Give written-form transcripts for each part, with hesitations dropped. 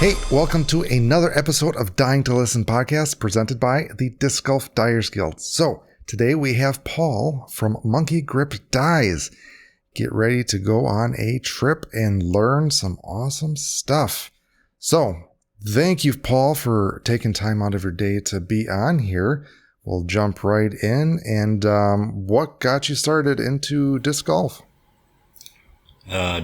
Hey, welcome to another episode of Dying to Listen podcast presented by the Disc Golf Dyers Guild. So today we have Paul from Monkey Grip Dyes. Get ready to go on a trip and learn some awesome stuff. So thank you, Paul, for taking time out of your day to be on here. We'll jump right in. And what got you started into disc golf?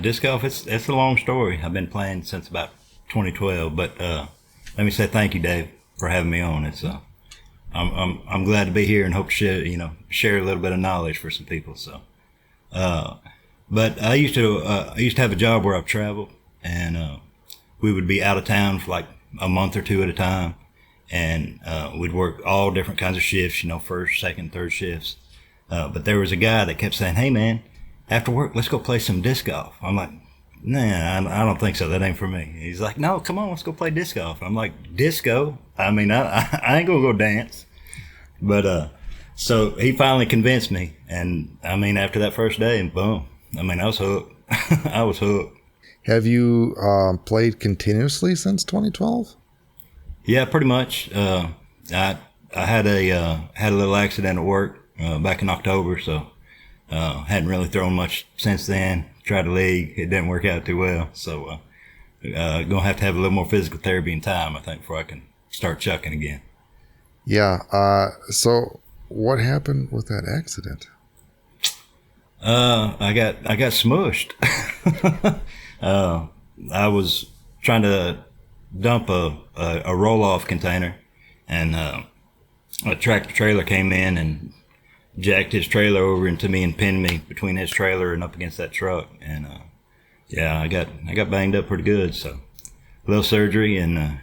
Disc golf, it's a long story. I've been playing since about 2012, but let me say thank you, Dave, for having me on. It's I'm glad to be here and hope to share a little bit of knowledge for some people. So, but I used to have a job where I've traveled, and we would be out of town for like a month or two at a time, and we'd work all different kinds of shifts, first, second, third shifts. But there was a guy that kept saying, "Hey, man, after work, let's go play some disc golf." I'm like, "Nah, I don't think so. That ain't for me." He's like, "No, come on, let's go play disc golf." I'm like, "Disco? I mean, I ain't gonna go dance." But so he finally convinced me, and I mean, after that first day, and boom, I mean, I was hooked. I was hooked. Have you played continuously since 2012? Yeah, pretty much. I had a little accident at work back in October, so hadn't really thrown much since then. Tried a league, it didn't work out too well, so gonna have to have a little more physical therapy and time, I think, before I can start chucking again. Yeah. So what happened with that accident? I got smushed. I was trying to dump a roll-off container, and a tractor trailer came in and jacked his trailer over into me and pinned me between his trailer and up against that truck. And yeah, I got banged up pretty good. So a little surgery and a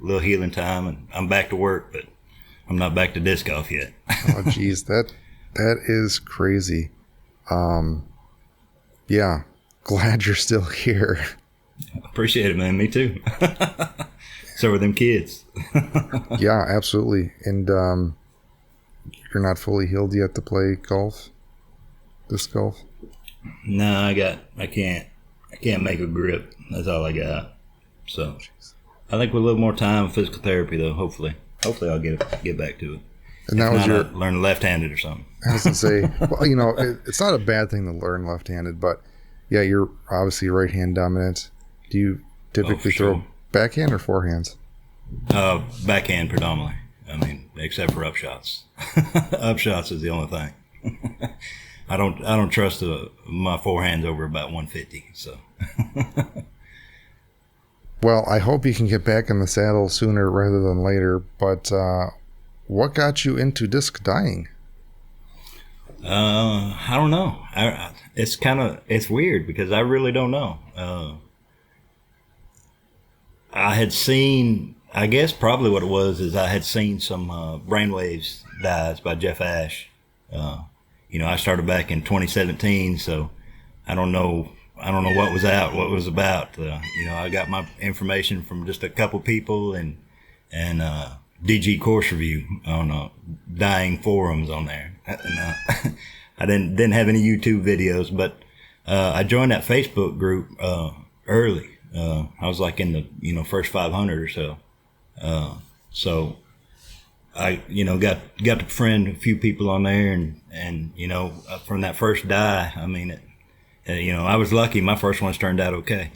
little healing time, and I'm back to work, but I'm not back to disc golf yet. Oh, geez, that is crazy. Yeah, glad you're still here. Appreciate it, man. Me too. So are them kids. Yeah, absolutely. And you're not fully healed yet to play golf, disc golf? No, I can't make a grip. That's all I got. So I think with a little more time, physical therapy though, hopefully I'll get back to it. And that was learn left-handed or something. I was gonna say, well, it's not a bad thing to learn left-handed, but yeah, you're obviously right-hand dominant. Do you typically throw backhand or forehands? Backhand predominantly. I mean, except for upshots. Upshots is the only thing. I don't trust my forehands over about 150. So. Well, I hope you can get back in the saddle sooner rather than later. But what got you into disc dyeing? I don't know. It's weird because I really don't know. I had seen, I guess probably what it was is I had seen some Brainwaves dyes by Jeff Ash. I started back in 2017, so I don't know what was about. I got my information from just a couple people and DG Course Review on dyeing forums on there. And, I didn't have any YouTube videos, but I joined that Facebook group early. I was like in the first 500 or so. So I got to befriend a few people on there, and from that first dye, I mean I was lucky. My first ones turned out okay.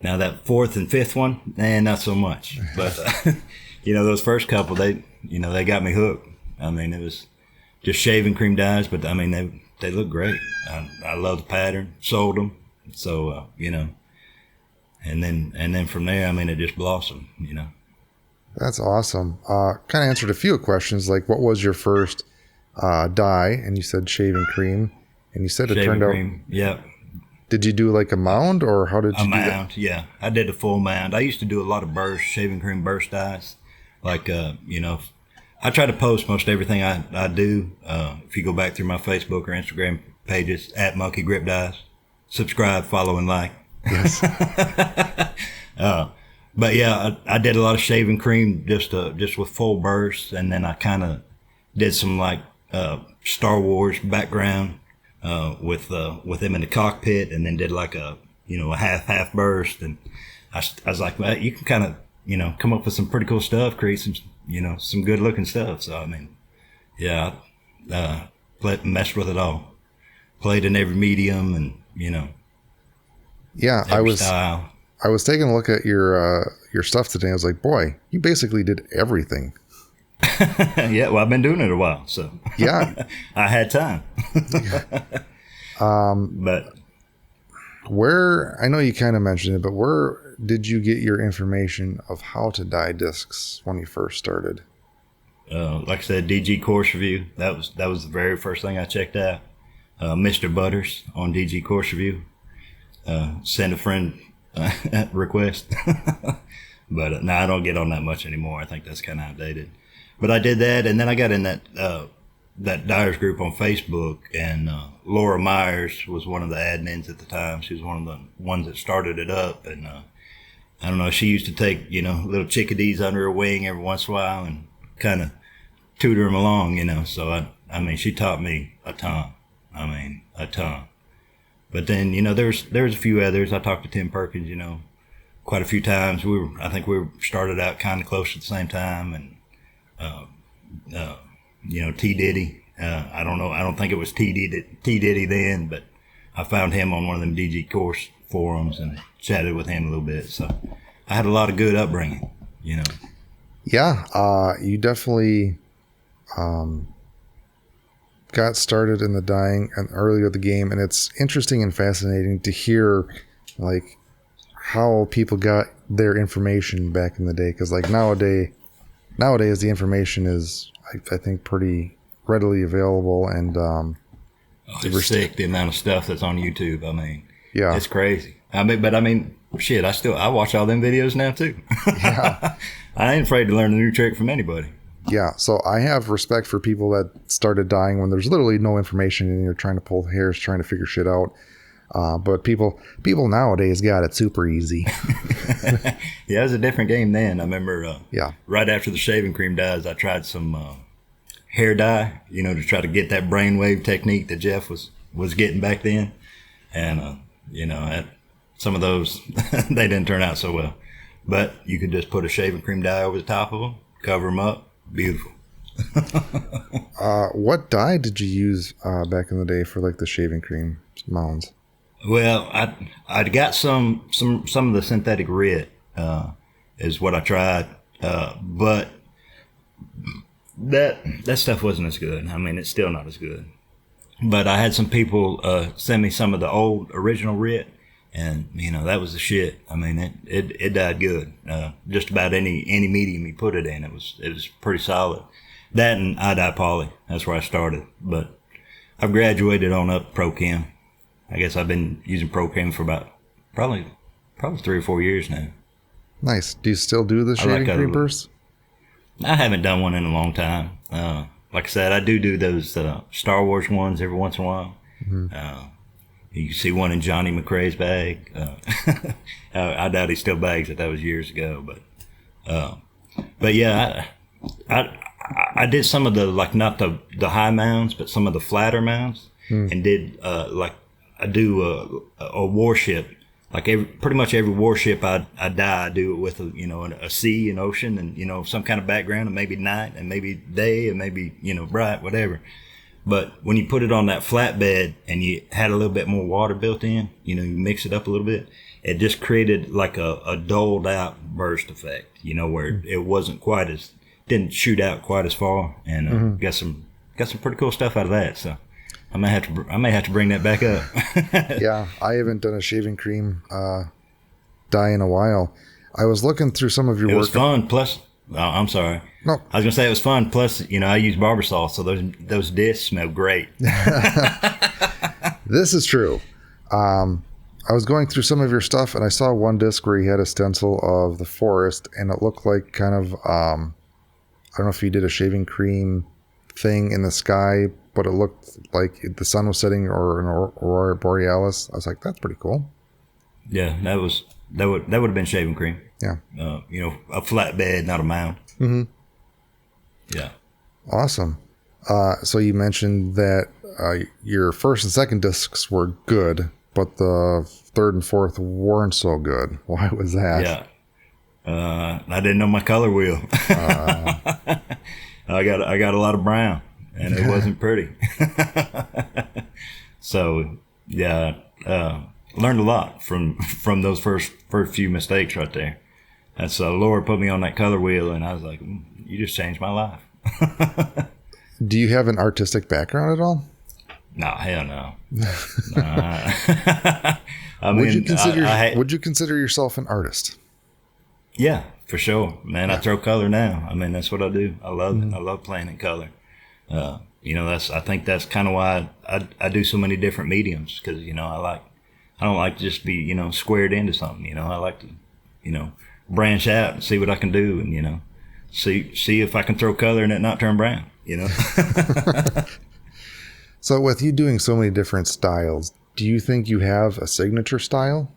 Now that fourth and fifth one, not so much. But those first couple, they got me hooked. I mean, it was just shaving cream dyes, but I mean they look great. I love the pattern. Sold them. So and then from there, I mean, it just blossomed. That's awesome. Kind of answered a few questions, like what was your first dye? And you said shaving cream, and you said it turned out. Yeah. Did you do like a mound, or how did you do that? A mound, yeah. I did a full mound. I used to do a lot of burst, shaving cream burst dyes. Like, I try to post most everything I do. If you go back through my Facebook or Instagram pages, at Monkey Grip Dyes, subscribe, follow, and like. Yes. But yeah, I did a lot of shaving cream just with full bursts, and then I kind of did some like Star Wars background with them in the cockpit, and then did like a half burst, and I was like, well, you can kind of, come up with some pretty cool stuff, create some, some good looking stuff. So, I mean, yeah, messed with it all. Played in every medium and, Yeah, every style. I was taking a look at your stuff today. I was like, boy, you basically did everything. Yeah, well, I've been doing it a while, so yeah, I had time. But where, I know you kind of mentioned it, but where did you get your information of how to dye discs when you first started? Like I said, DG Course Review. That was the very first thing I checked out. Mr. Butters on DG Course Review. Send a friend request. But no, I don't get on that much anymore. I think that's kind of outdated. But I did that, and then I got in that Dyers group on Facebook, and Laura Myers was one of the admins at the time. She was one of the ones that started it up, and I don't know, she used to take, little chickadees under her wing every once in a while and kind of tutor them along, So, I mean, she taught me a ton. I mean, a ton. But then, there's a few others. I talked to Tim Perkins, quite a few times. I think we started out kind of close at the same time, and T Diddy. I don't know. I don't think it was T Diddy then, but I found him on one of them DG course forums and chatted with him a little bit. So I had a lot of good upbringing, Yeah, you definitely got started in the dyeing and earlier in the game, and it's interesting and fascinating to hear like how people got their information back in the day. Because like nowadays the information is I think pretty readily available, and it's sick the amount of stuff that's on YouTube. I mean, yeah, it's crazy. I mean, shit, I watch all them videos now too. Yeah. I ain't afraid to learn a new trick from anybody. Yeah, so I have respect for people that started dyeing when there's literally no information and you're trying to pull hairs, trying to figure shit out. But people nowadays got it super easy. Yeah, it was a different game then. I remember yeah, right after the shaving cream dyes, I tried some hair dye, to try to get that brainwave technique that Jeff was getting back then. And, some of those, they didn't turn out so well. But you could just put a shaving cream dye over the top of them, cover them up. Beautiful. What dye did you use back in the day for like the shaving cream mounds? Well, I got some of the synthetic red is what I tried, but that stuff wasn't as good. I mean, it's still not as good. But I had some people send me some of the old original red, and that was the shit. I mean, it dyed good. Just about any medium you put it in, it was pretty solid. That and I dye poly. That's where I started. But I've graduated on up Pro Chem. I guess I've been using Pro Chem for about probably 3 or 4 years now. Nice. Do you still do the shaving cream bursts? I haven't done one in a long time. Like I said, I do those Star Wars ones every once in a while. Mm-hmm. You can see one in Johnny McRae's bag. I doubt he still bags it. That was years ago. But yeah, I did some of the, like, not the high mounds, but some of the flatter mounds, and did I do a warship. Like pretty much every warship I dye, I do it with a sea, an ocean, and some kind of background, and maybe night, and maybe day, and maybe bright, whatever. But when you put it on that flatbed and you had a little bit more water built in, you mix it up a little bit, it just created like a doled out burst effect, where it wasn't didn't shoot out quite as far, and got some pretty cool stuff out of that. So I may have to bring that back up. Yeah, I haven't done a shaving cream dye in a while. I was looking through some of your work. It was fun. Plus, I'm sorry. No, I was gonna say it was fun. Plus, I use barber sauce, so those discs smell great. This is true. I was going through some of your stuff, and I saw one disc where you had a stencil of the forest, and it looked like kind of I don't know if you did a shaving cream thing in the sky, but it looked like the sun was setting or an aurora borealis. I was like, that's pretty cool. Yeah, that would have been shaving cream. Yeah. A flat bed, not a mound. Mm-hmm. Yeah. Awesome. So you mentioned that your first and second discs were good, but the third and fourth weren't so good. Why was that? Yeah. I didn't know my color wheel. I got a lot of brown, and it wasn't pretty. So yeah, learned a lot from those first few mistakes right there. And so Lord put me on that color wheel, and I was like, you just changed my life. Do you have an artistic background at all? No, hell no. Would you consider yourself an artist? Yeah, for sure, man. I throw color now. I mean, that's what I do. I love it. I love playing in color. I think that's kind of why I do so many different mediums, because I don't like to just be squared into something. I like to branch out and see what I can do, and see if I can throw color and it not turn brown. So with you doing so many different styles, do you think you have a signature style?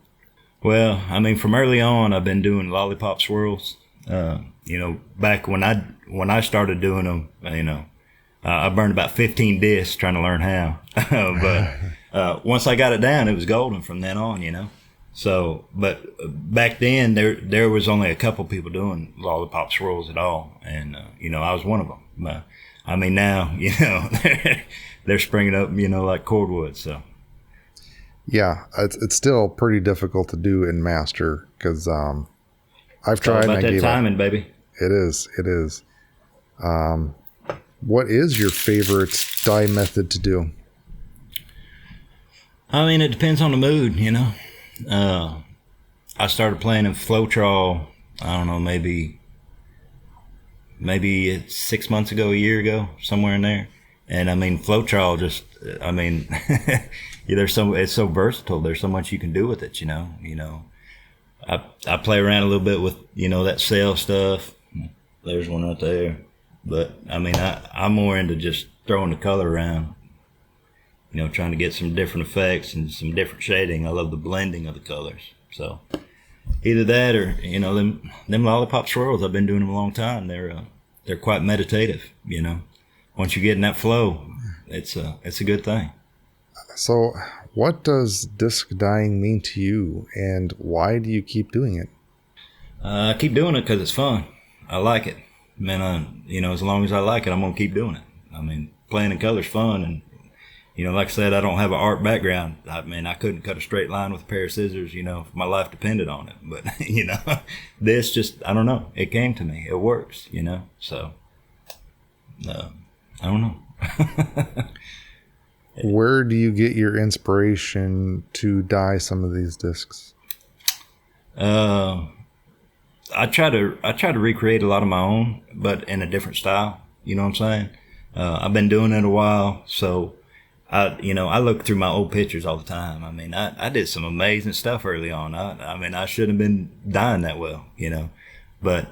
Well, I mean, from early on, I've been doing lollipop swirls. Back when I started doing them, I burned about 15 discs trying to learn how. But once I got it down, it was golden from then on. So, but back then there was only a couple people doing lollipop swirls at all, and I was one of them. But I mean, now they're springing up, like cordwood. So. Yeah, it's still pretty difficult to do in master, because I've tried. About and I that gave timing, up. Baby. It is. What is your favorite dye method to do? I mean, it depends on the mood, I started playing in Floetrol, I don't know, maybe 6 months ago, a year ago, somewhere in there. And I mean, Floetrol just, it's so versatile. There's so much you can do with it, I play around a little bit with, that sail stuff. There's one right there. But I mean, I'm more into just throwing the color around, trying to get some different effects and some different shading. I love the blending of the colors. So either that or, them lollipop swirls, I've been doing them a long time. They're quite meditative, Once you get in that flow, it's a good thing. So what does disc dyeing mean to you, and why do you keep doing it? I keep doing it because it's fun. I like it. Man, as long as I like it, I'm going to keep doing it. I mean, playing in color's fun. And, like I said, I don't have an art background. I mean, I couldn't cut a straight line with a pair of scissors, if my life depended on it. But, this just, I don't know. It came to me. It works, So, I don't know. Where do you get your inspiration to dye some of these discs? I try to recreate a lot of my own, but in a different style. You know what I'm saying? I've been doing it a while, so I look through my old pictures all the time. I mean, I did some amazing stuff early on. I mean, I shouldn't have been dyeing that well, but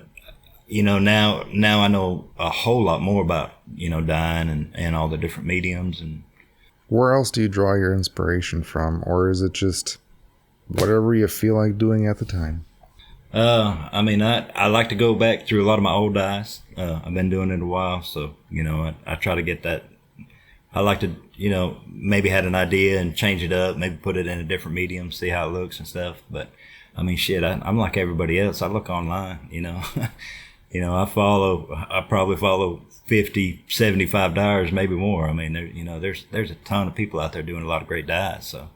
now I know a whole lot more about dyeing and all the different mediums. And where else do you draw your inspiration from, or is it just whatever you feel like doing at the time? I mean, I like to go back through a lot of my old dyes. I've been doing it a while, so, I try to get that. I like to, maybe had an idea and change it up, maybe put it in a different medium, see how it looks and stuff. But, I mean, shit, I'm like everybody else. I look online, I probably follow 50, 75 dyers, maybe more. I mean, there's a ton of people out there doing a lot of great dyes, so.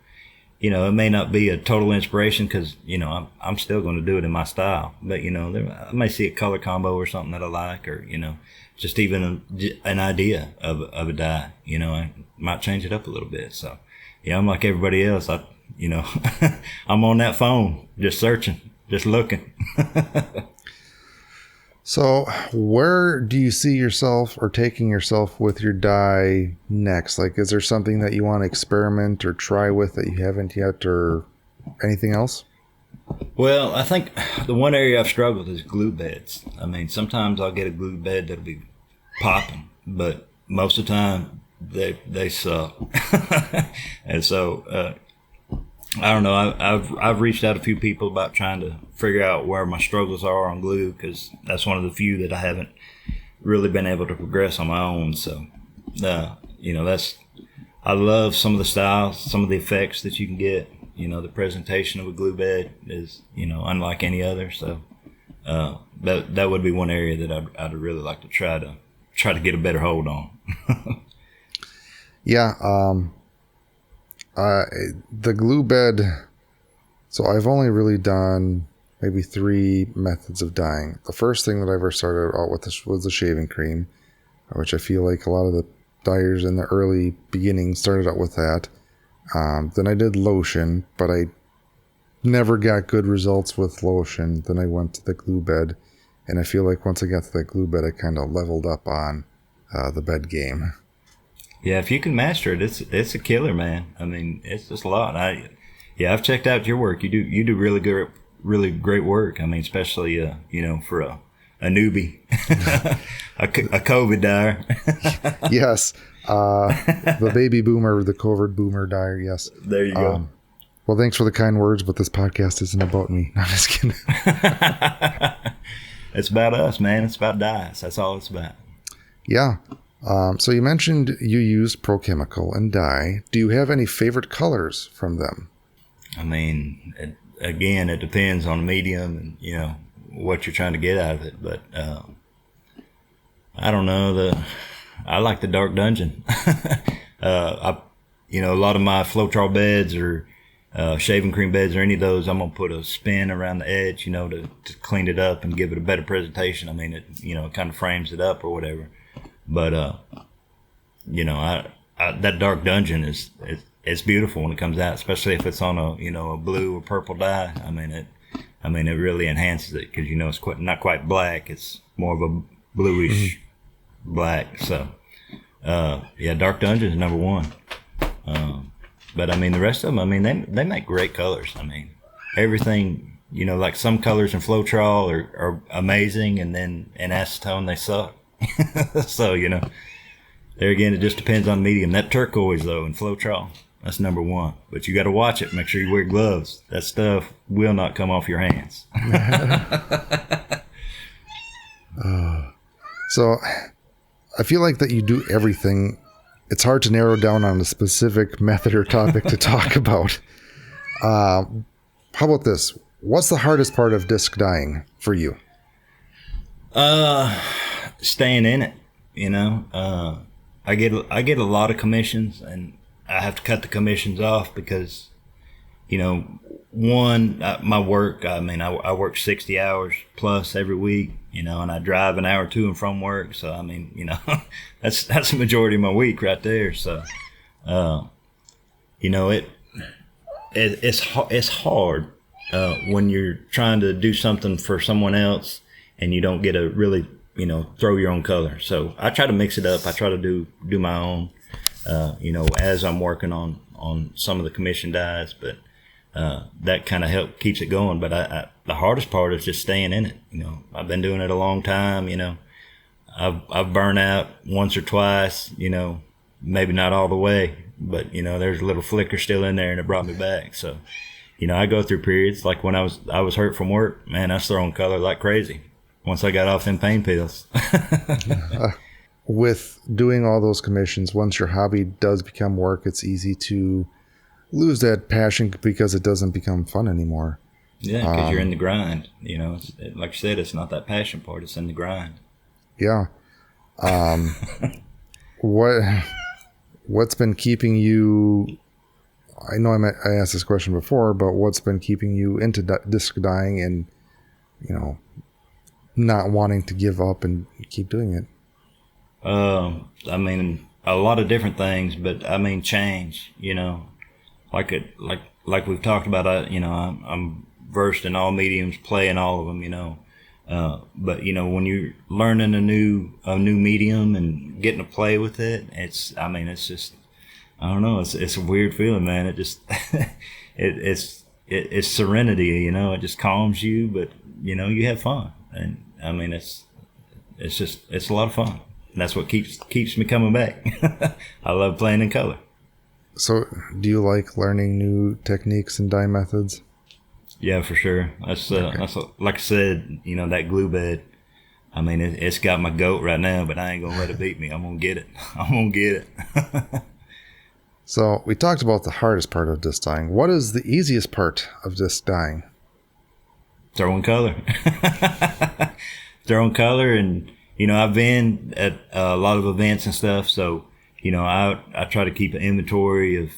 It may not be a total inspiration because, I'm still going to do it in my style. But, I may see a color combo or something that I like, or, just even an idea of a dye. I might change it up a little bit. So, yeah, I'm like everybody else. I'm on that phone, just searching, just looking. So where do you see yourself or taking yourself with your dye next? Like, is there something that you want to experiment or try with that you haven't yet, or anything else? Well, I think the one area I've struggled is glue beds. I mean, sometimes I'll get a glue bed that'll be popping, but most of the time they suck. And so, I don't know. I've reached out to a few people about trying to figure out where my struggles are on glue, because that's one of the few that I haven't really been able to progress on my own. So, I love some of the styles, some of the effects that you can get. the presentation of a glue bed is, unlike any other. So that would be one area that I'd really like to try to get a better hold on. Yeah. The glue bed. So I've only really done maybe 3 methods of dyeing. The first thing that I ever started out with was the shaving cream, which I feel like a lot of the dyers in the early beginning started out with that. Then I did lotion, but I never got good results with lotion. Then I went to the glue bed, and I feel like once I got to the glue bed, I kind of leveled up on the bed game. Yeah, if you can master it, it's a killer, man. I mean, it's just a lot. I've checked out your work. You do really great work. I mean, especially for a newbie, a COVID dyer. Yes, the baby boomer, the COVID boomer dyer. Yes, there you go. Well, thanks for the kind words, but this podcast isn't about me. No, I'm just kidding. It's about us, man. It's about dyes. That's all it's about. Yeah. So you mentioned you use Pro Chemical and dye. Do you have any favorite colors from them? I mean, it depends on the medium and, what you're trying to get out of it. But I don't know. I like the Dark Dungeon. A lot of my Floetrol beds or shaving cream beds or any of those, I'm going to put a spin around the edge, to clean it up and give it a better presentation. I mean, it kind of frames it up or whatever. But, that Dark Dungeon it's beautiful when it comes out, especially if it's on a blue or purple dye. I mean, it really enhances it because, it's not quite black. It's more of a bluish black. So, Dark Dungeon is number 1. But I mean, the rest of them, I mean, they make great colors. I mean, everything, like some colors in Floetrol are amazing, and then in acetone, they suck. So, there again, it just depends on the medium. That turquoise, though, in Floetrol, that's number 1. But you got to watch it. Make sure you wear gloves. That stuff will not come off your hands. So I feel like that you do everything. It's hard to narrow down on a specific method or topic to talk about. How about this? What's the hardest part of disc dyeing for you? Staying in it, I get a lot of commissions, and I have to cut the commissions off because, my work, I mean, I work 60 hours plus every week, and I drive an hour to and from work. So, I mean, that's the majority of my week right there. So, it's hard, when you're trying to do something for someone else and you don't get to really, throw your own color. So I try to mix it up. I try to do my own, as I'm working on some of the commission dyes, but that kind of keeps it going. But the hardest part is just staying in it. I've been doing it a long time. I've burned out once or twice, maybe not all the way, but there's a little flicker still in there, and it brought me back. So, I go through periods like when I was hurt from work, man, I was throwing color like crazy once I got off them pain pills. With doing all those commissions, once your hobby does become work, it's easy to lose that passion because it doesn't become fun anymore. Yeah, because you're in the grind. Like I said, it's not that passion part; it's in the grind. Yeah. What's been keeping you? I know I asked this question before, but what's been keeping you into disc dyeing and not wanting to give up and keep doing it? I mean, a lot of different things, but I mean, change, like we've talked about, I'm versed in all mediums, playing all of them, but when you're learning a new medium and getting to play with it, it's just, I don't know, it's a weird feeling, man. It just, it's serenity, it just calms you, but you have fun. And I mean, it's a lot of fun. And that's what keeps me coming back. I love playing in color. So do you like learning new techniques and dye methods? Yeah, for sure. That's like I said, that glue bed. I mean, it's got my goat right now, but I ain't gonna let it beat me. I'm gonna get it. So we talked about the hardest part of disc dyeing. What is the easiest part of disc dyeing? Throwing color. Throwing color, and I've been at a lot of events and stuff, so I try to keep an inventory of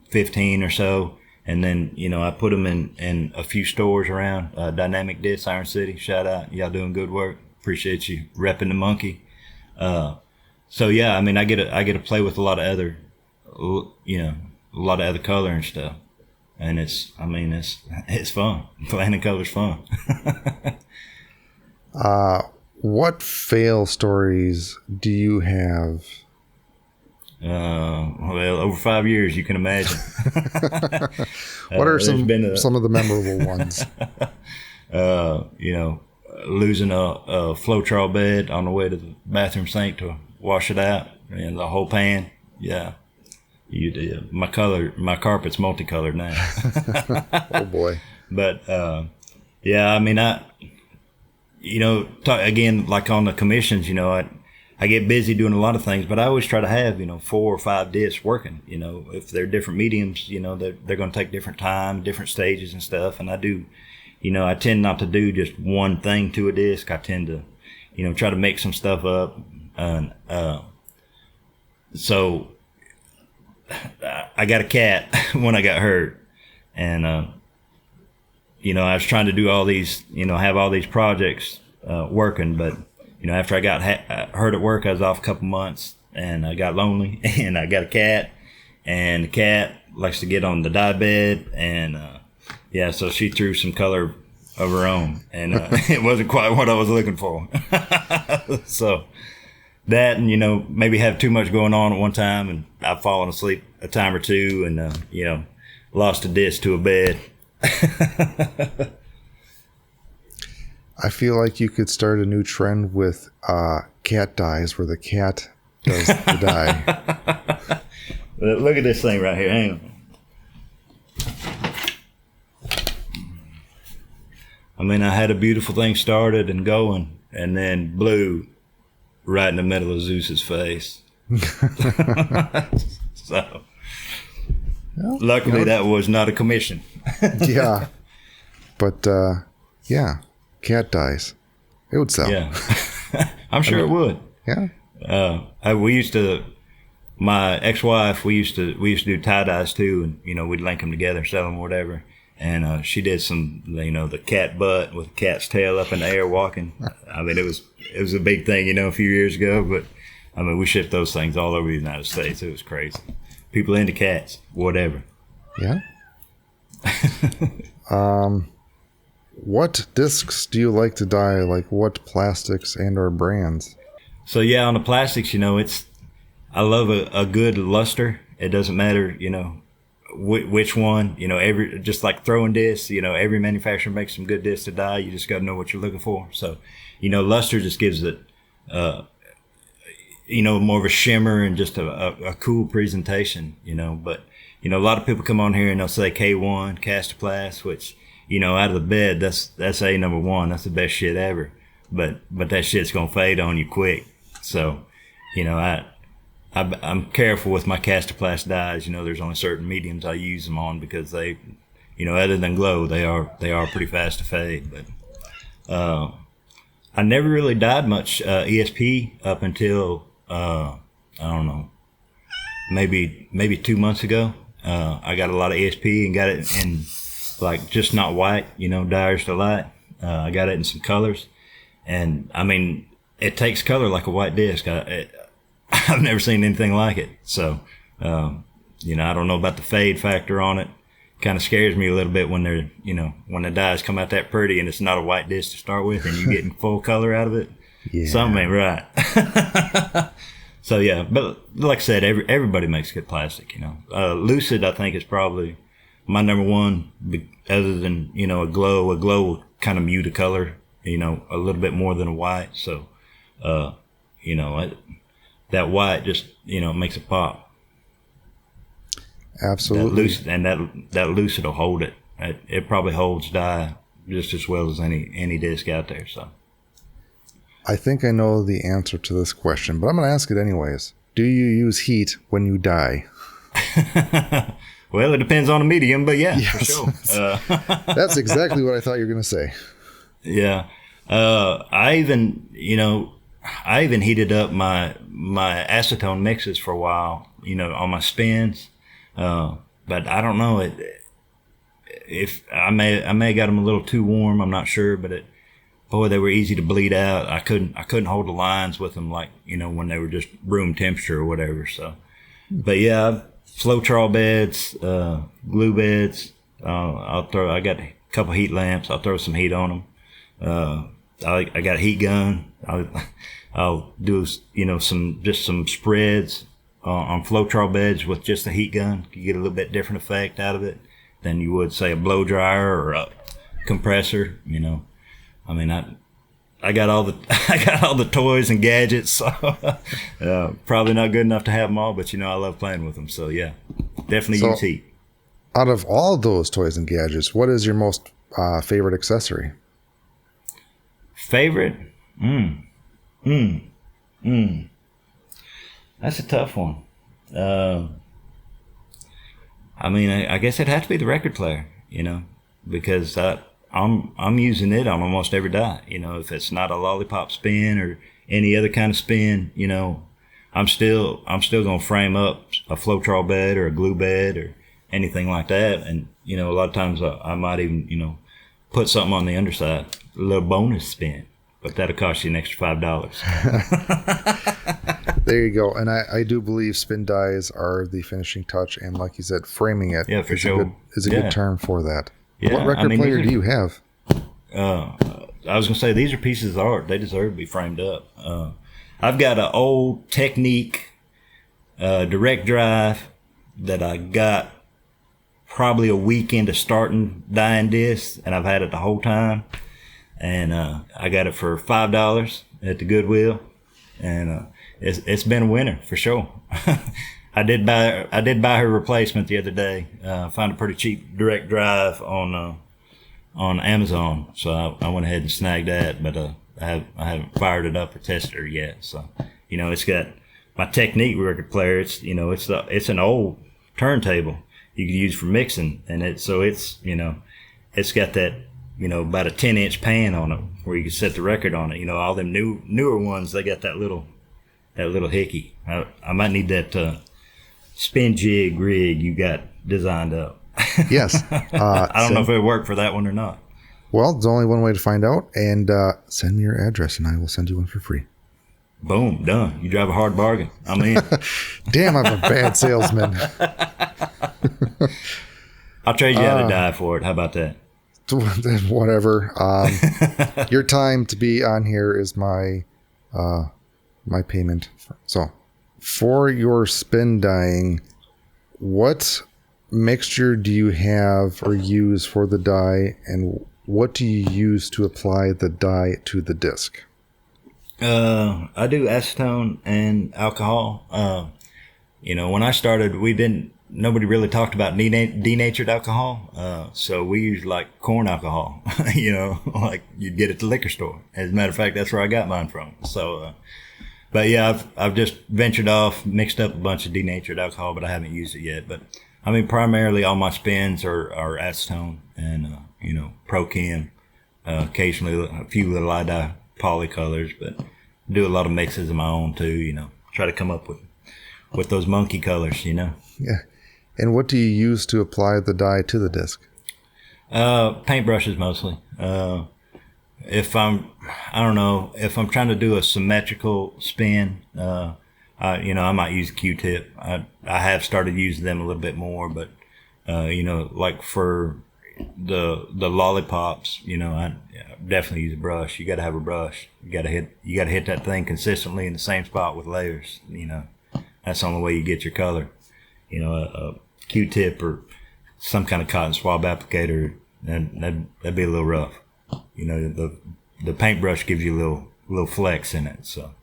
15 or so, and then I put them in a few stores around. Dynamic Disc, Iron City, shout out, y'all doing good work. Appreciate you repping the monkey. So yeah, I mean, I get to play with a lot of other color and stuff, and it's fun. Playing in color's fun. What fail stories do you have? Well, over 5 years, you can imagine. What are some of the memorable ones? Losing a Floetrol bed on the way to the bathroom sink to wash it out, and the whole pan. Yeah, you did. My carpet's multicolored now. Oh boy! But yeah, I mean, again, like on the commissions, I get busy doing a lot of things, but I always try to have 4 or 5 discs working. If they're different mediums, they're going to take different time, different stages and stuff, and I do. I tend not to do just one thing to a disc. I tend to, try to make some stuff up. And so I got a cat when I got hurt. And, I was trying to do all these, have all these projects working. But, after I got hurt at work, I was off a couple months and I got lonely. And I got a cat. And the cat likes to get on the dye bed. And, yeah, so she threw some color of her own, and it wasn't quite what I was looking for. So that, and maybe have too much going on at one time, and I've fallen asleep a time or two, and lost a disc to a bed. I feel like you could start a new trend with cat dyes, where the cat does the dye. Look at this thing right here. Hang on. I mean, I had a beautiful thing started and going, and then blew right in the middle of Zeus's face. So, luckily, that was not a commission. Yeah, but yeah, cat dyes. It would sell. Yeah, I'm sure it would. Yeah. My ex-wife, we used to do tie dyes too, and we'd link them together, sell them, whatever. And she did some, the cat butt with a cat's tail up in the air walking. I mean, it was a big thing, a few years ago. But I mean, we shipped those things all over the United States. It was crazy. People into cats, whatever. Yeah. What discs do you like to dye? Like what plastics and/or brands? So yeah, on the plastics, I love a good luster. It doesn't matter, which one, just like throwing discs, every manufacturer makes some good discs to dye. You just got to know what you're looking for. So, luster just gives it, more of a shimmer and just a cool presentation, but, a lot of people come on here and they'll say K1, Castoplast, which, out of the bed, that's number one. That's the best shit ever. But that shit's going to fade on you quick. So, I'm careful with my Castoplast dyes. There's only certain mediums I use them on because they, other than glow, they are pretty fast to fade. But I never really dyed much ESP up until I don't know, maybe 2 months ago. I got a lot of ESP and got it in like just not white, dyers to light. I got it in some colors, and I mean it takes color like a white disc. I've never seen anything like it. So, I don't know about the fade factor on it. Kind of scares me a little bit when they're, when the dyes come out that pretty and it's not a white disc to start with and you're getting full color out of it. Yeah. Something ain't right. So yeah, but like I said, everybody makes good plastic, Lucid, I think, is probably my number one, other than, a glow will kind of mute a color, a little bit more than a white. So, that white just, makes it pop. Absolutely. That Lucid will hold it. It probably holds dye just as well as any disc out there. So, I think I know the answer to this question, but I'm going to ask it anyways. Do you use heat when you dye? Well, it depends on the medium, but yeah, for Yes. sure. That's exactly what I thought you were going to say. Yeah. I even heated up my acetone mixes for a while, on my spins. But I don't know if I may have got them a little too warm. I'm not sure, but they were easy to bleed out. I couldn't hold the lines with them like, when they were just room temperature or whatever. So, but yeah, flow trawl beds, glue beds. I got a couple heat lamps. I'll throw some heat on them. I got a heat gun. I'll do, some spreads on flow trawl beds with just a heat gun. You get a little bit different effect out of it than you would, say, a blow dryer or a compressor. I mean, I got all the toys and gadgets. So probably not good enough to have them all, but I love playing with them. So yeah, definitely use heat. Out of all those toys and gadgets, what is your most favorite accessory? Favorite? That's a tough one. I mean, I guess it'd have to be the record player, because I'm using it on almost every die. If it's not a lollipop spin or any other kind of spin, I'm still gonna frame up a flow trawl bed or a glue bed or anything like that. And a lot of times I might even put something on the underside, a little bonus spin, but that'll cost you an extra $5. There you go. And I do believe spin dies are the finishing touch, and like you said, framing it is a good term for that. Yeah, what record player do you have? I was gonna say, these are pieces of art. They deserve to be framed up. I've got an old Technique direct drive that I got probably a week into starting dying discs, and I've had it the whole time. And I got it for $5 at the Goodwill, and it's been a winner for sure. I did buy her replacement the other day. Found a pretty cheap direct drive on Amazon, so I went ahead and snagged that. But I haven't fired it up or tested her yet. So it's got my Technique record player. It's it's an old turntable you could use for mixing, and it's got that about a 10-inch pan on it where you can set the record on it. All them newer ones, they got that little hickey. I might need that spin jig rig you got designed up. Yes. I don't know if it would work for that one or not. Well, there's only one way to find out, and send me your address and I will send you one for free. Boom, done. You drive a hard bargain. I'm in. Damn, I'm a bad salesman. I'll trade you out a die for it. How about that? Whatever. Your time to be on here is my payment. So for your spin dyeing, what mixture do you have or use for the dye, and what do you use to apply the dye to the disc? I do acetone and alcohol. When I started, nobody really talked about denatured alcohol. So we used like corn alcohol, like you'd get at the liquor store. As a matter of fact, that's where I got mine from. So, but yeah, I've just ventured off, mixed up a bunch of denatured alcohol, but I haven't used it yet. But I mean, primarily all my spins are acetone and, Pro Chem, occasionally a few little dye polycolors, but do a lot of mixes of my own too, try to come up with those monkey colors, Yeah. And what do you use to apply the dye to the disc? Paintbrushes mostly. If I'm trying to do a symmetrical spin, I might use a Q-tip. I have started using them a little bit more, but, like for the lollipops, I definitely use a brush. You got to have a brush. You got to hit that thing consistently in the same spot with layers. That's the only way you get your color. A Q-tip or some kind of cotton swab applicator, that'd be a little rough. The paintbrush gives you a little flex in it. So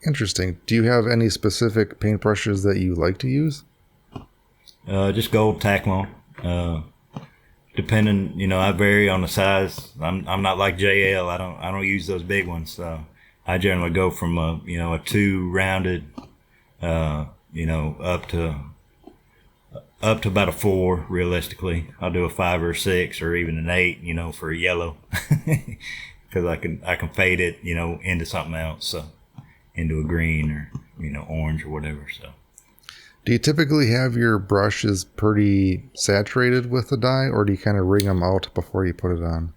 interesting. Do you have any specific paintbrushes that you like to use? Just gold Taklon. Depending, I vary on the size. I'm not like JL. I don't use those big ones. So I generally go from a 2 rounded, up to up to about a 4 realistically. I'll do a 5 or a 6 or even an 8, for a yellow, because I can fade it, into something else, so into a green or orange or whatever. So. Do you typically have your brushes pretty saturated with the dye, or do you kind of wring them out before you put it on?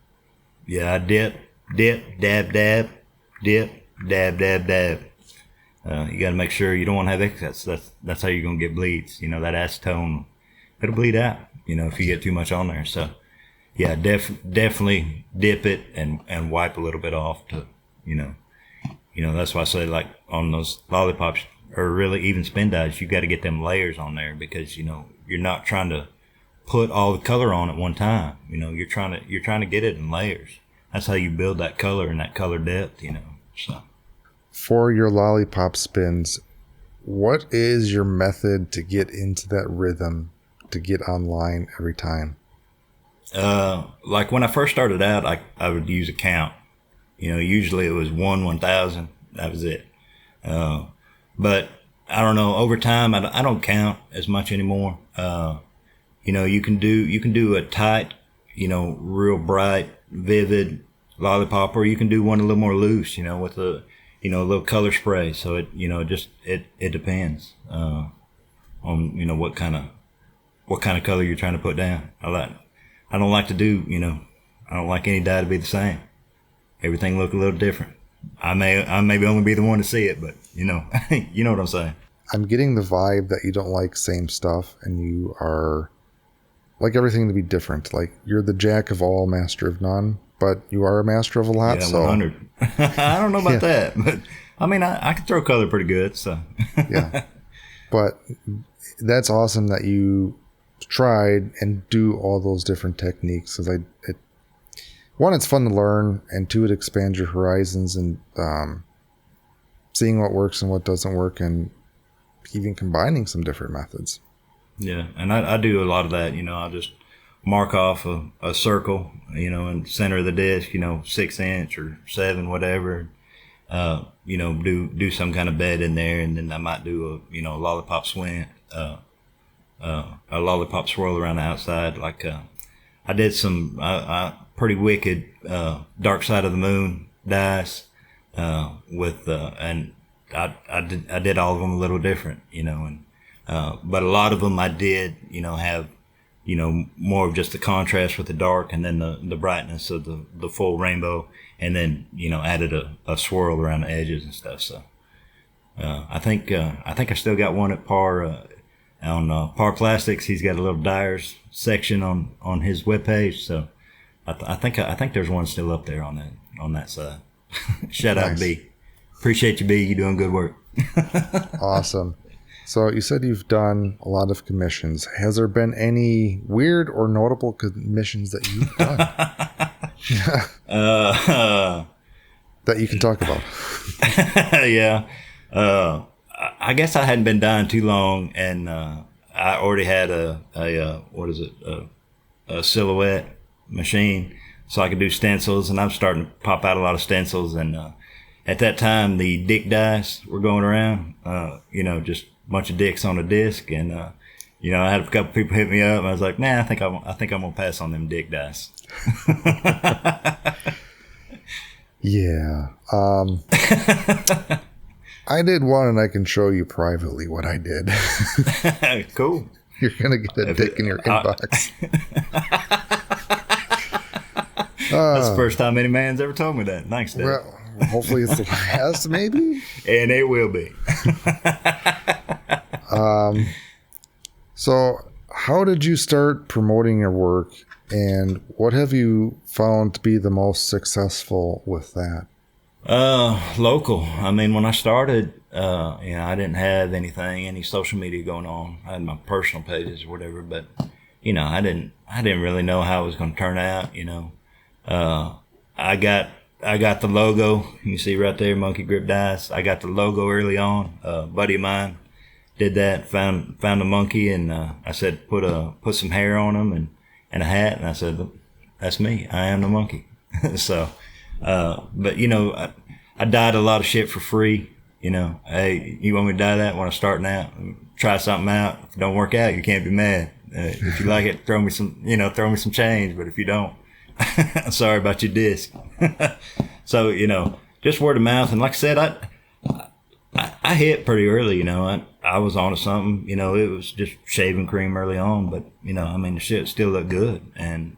Yeah, I dip, dab, dab, dip, dab, dab, dab. You got to make sure you don't want to have excess. That's how you're going to get bleeds. That acetone, it'll bleed out, if you get too much on there. So, yeah, definitely dip it and wipe a little bit off to, that's why I say, like, on those lollipops or really even spin dyes, you got to get them layers on there, because, you're not trying to put all the color on at one time. You're trying to get it in layers. That's how you build that color and that color depth, so. For your lollipop spins, what is your method to get into that rhythm, to get online every time? Like when I first started out, I would use a count. Usually it was 1,000. That was it. But I don't know, over time, I don't count as much anymore. You can do a tight, real bright, vivid lollipop, or you can do one a little more loose, with a little color spray. So it depends, on, what kind of color you're trying to put down. I don't like to do, I don't like any dye to be the same. Everything look a little different. I maybe only be the one to see it, but you know what I'm saying. I'm getting the vibe that you don't like same stuff, and you are like everything to be different. Like you're the jack of all, master of none, but you are a master of a lot. Yeah, so 100. I don't know about that, but I mean, I can throw color pretty good. So yeah, but that's awesome that you tried and do all those different techniques. Because one, it's fun to learn, and two, it expands your horizons and seeing what works and what doesn't work, and even combining some different methods. Yeah, and I do a lot of that. I'll just mark off a circle, in the center of the disc, 6 inch or 7, whatever. Do some kind of bed in there, and then I might do a lollipop swing, a lollipop swirl around the outside. Like I did some pretty wicked dark side of the moon dyes with and I did all of them a little different, and but a lot of them I did have more of just the contrast with the dark, and then the brightness of the full rainbow, and then added a swirl around the edges and stuff. So I think I still got one at Par on Par Plastics. He's got a little dyers section on his webpage, so I think there's one still up there on that side. Shout out to B. Appreciate you, B. You doing good work. Awesome. So you said you've done a lot of commissions. Has there been any weird or notable commissions that you've done that you can talk about? Yeah. I guess I hadn't been dying too long, and I already had a silhouette machine, so I could do stencils, and I'm starting to pop out a lot of stencils. And at that time, the dick dice were going around, just a bunch of dicks on a disc, and I had a couple people hit me up, and I was like, nah, I think I'm gonna pass on them dick dice. Yeah. I did one, and I can show you privately what I did. Cool. You're gonna get a dick in your inbox. That's the first time any man's ever told me that. Thanks, Dad. Well, hopefully it's the last, maybe. And it will be. So how did you start promoting your work, and what have you found to be the most successful with that? Local. I mean, when I started, I didn't have any social media going on. I had my personal pages or whatever, but I didn't really know how it was going to turn out. I got the logo. You see right there, Monkey Grip Dice. I got the logo early on. A buddy of mine did that. Found a monkey, and I said put some hair on him and a hat, and I said that's me. I am the monkey. So, but I dyed a lot of shit for free. Hey, you want me to dye that when I'm starting out? try something out. If it don't work out, you can't be mad. If you like it, throw me some change. But if you don't, I'm sorry about your disc. So, just word of mouth. And like I said, I hit pretty early, I was onto something, it was just shaving cream early on, but, the shit still looked good. And,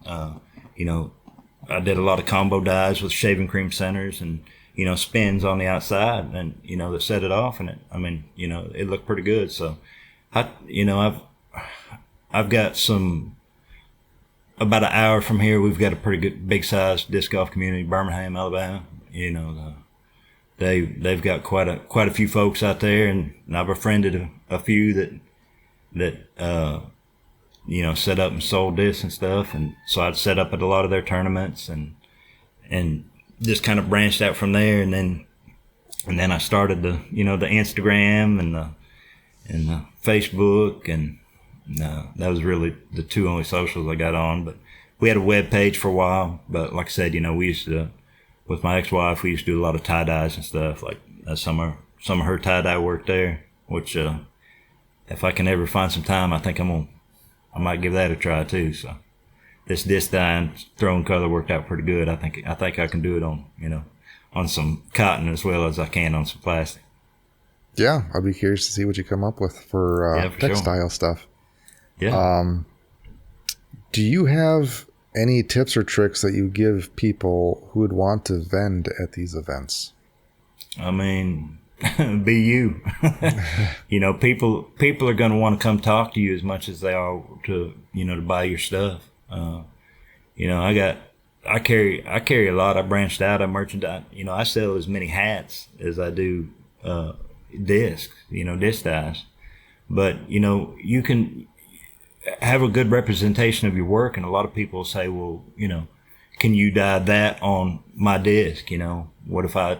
I did a lot of combo dyes with shaving cream centers and, spins on the outside and, that set it off. And it looked pretty good. So I've got about an hour from here, we've got a pretty good big sized disc golf community, Birmingham, Alabama. They've got quite a few folks out there, and I've befriended a few that set up and sold discs and stuff. And so I'd set up at a lot of their tournaments and just kind of branched out from there. And then I started the Instagram and the Facebook, and that was really the two only socials I got on. But we had a web page for a while. But like I said, we used to, with my ex-wife, we used to do a lot of tie dyes and stuff. Like some of her tie dye work there, which if I can ever find some time, I think I might give that a try too. So this disc dye and throwing color worked out pretty good. I think I can do it on some cotton as well as I can on some plastic. Yeah, I'll be curious to see what you come up with for textile stuff. Yeah. Do you have any tips or tricks that you give people who would want to vend at these events? Be you. People are going to want to come talk to you as much as they are to buy your stuff. I carry a lot. I branched out. I merchandise. I sell as many hats as I do discs. Disc dyes. But you can have a good representation of your work, and a lot of people say, well, can you dye that on my disc? What if I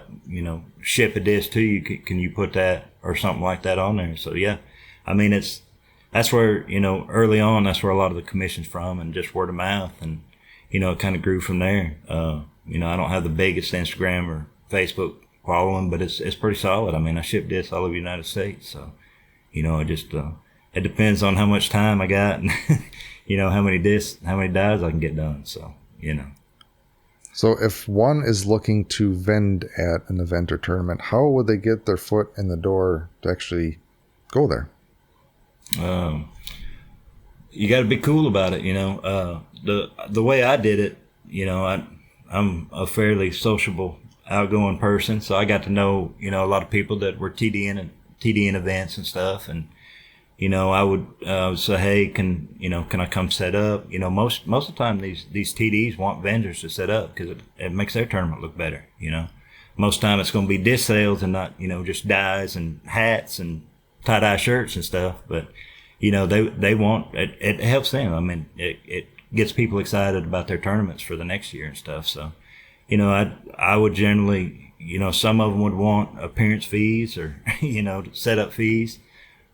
ship a disc to you? Can you put that or something like that on there? So yeah, that's where early on, that's where a lot of the commission's from, and just word of mouth, and it kind of grew from there. I don't have the biggest Instagram or Facebook following, but it's pretty solid. I ship discs all over the United States, so it just it depends on how much time I got and how many discs, how many dyes I can get done. So So if one is looking to vend at an event or tournament, how would they get their foot in the door to actually go there? You got to be cool about it. The way I did it, I'm a fairly sociable, outgoing person, so I got to know a lot of people that were TDing events and stuff, and I would say, hey, can I come set up? Most of the time these TDs want vendors to set up because it makes their tournament look better. Most of the time it's going to be disc sales and not just dyes and hats and tie dye shirts and stuff. But they want it. It helps them. It gets people excited about their tournaments for the next year and stuff. So I would generally some of them would want appearance fees or setup fees.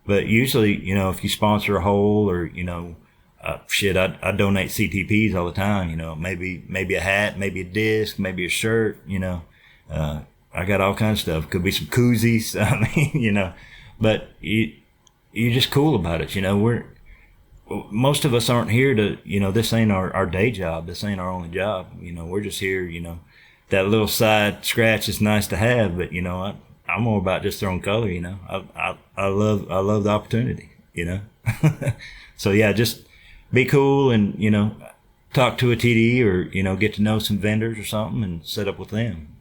But usually, if you sponsor a hole or, I donate CTPs all the time, maybe a hat, maybe a disc, maybe a shirt, I got all kinds of stuff. Could be some koozies, but you're just cool about it. Most of us aren't here to, this ain't our day job. This ain't our only job. We're just here, that little side scratch is nice to have, but, I'm more about just throwing color, I love the opportunity, So yeah, just be cool and, talk to a TD or, get to know some vendors or something and set up with them,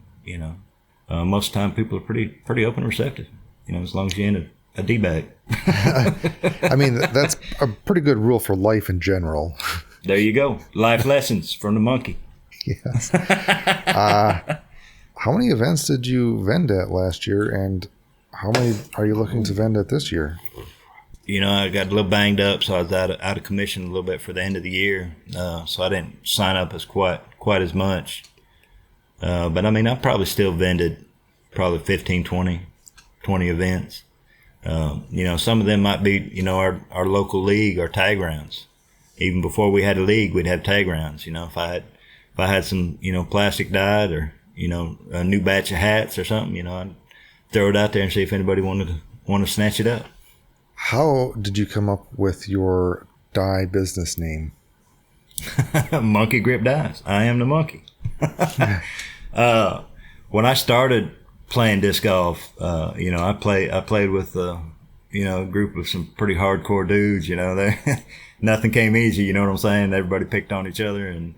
Most of the time people are pretty open and receptive, as long as you ain't a D-bag. That's a pretty good rule for life in general. There you go. Life lessons from the monkey. Yes. How many events did you vend at last year, and how many are you looking to vend at this year? I got a little banged up, so I was out of commission a little bit for the end of the year, so I didn't sign up as quite as much. But I probably still vended probably 15, 20 events. Some of them might be, our local league, our tag rounds. Even before we had a league, we'd have tag rounds. If I had some, plastic dyed or, a new batch of hats or something, I'd throw it out there and see if anybody wanted to snatch it up. How did you come up with your dye business name? Monkey Grip Dyes. I am the monkey. When I started playing disc golf, I played with a group of some pretty hardcore dudes. Nothing came easy. You know what I'm saying? Everybody picked on each other, and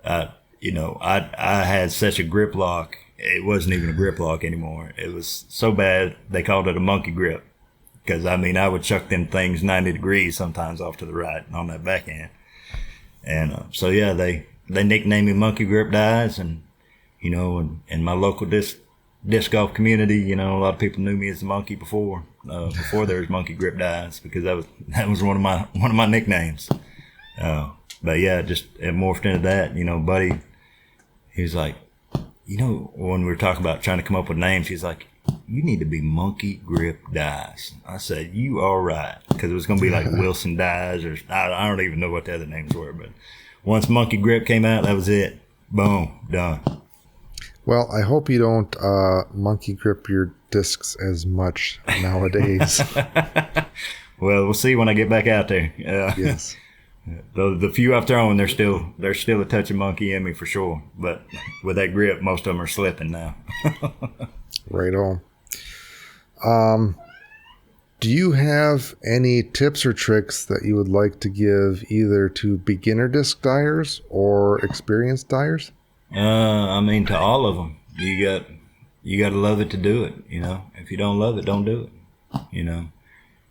I had such a grip lock. It wasn't even a grip lock anymore. It was so bad they called it a monkey grip, because I would chuck them things 90 degrees sometimes off to the right on that backhand. And they nicknamed me Monkey Grip Dyes, and in my local disc golf community, a lot of people knew me as the monkey before there was Monkey Grip Dyes, because that was one of my nicknames. But yeah, it morphed into that. Buddy, he was like, when we were talking about trying to come up with names, he's like, you need to be Monkey Grip Dyes. I said, you are right, because it was going to be like Wilson Dyes, or I don't even know what the other names were. But once Monkey Grip came out, that was it. Boom, done. Well, I hope you don't monkey grip your discs as much nowadays. Well, we'll see when I get back out there. Yes. The few I've thrown, there's still a touch of monkey in me for sure. But with that grip, most of them are slipping now. Right on. Do you have any tips or tricks that you would like to give either to beginner disc dyers or experienced dyers? To all of them. You got to love it to do it. If you don't love it, don't do